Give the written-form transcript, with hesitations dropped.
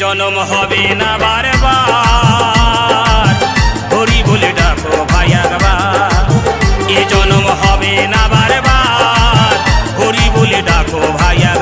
জনম হবে না বারবার, হরি বলে ডাকো ভাই একবার। এ জনম হবে না বারবার, হরি বলে ডাকো ভাই একবার।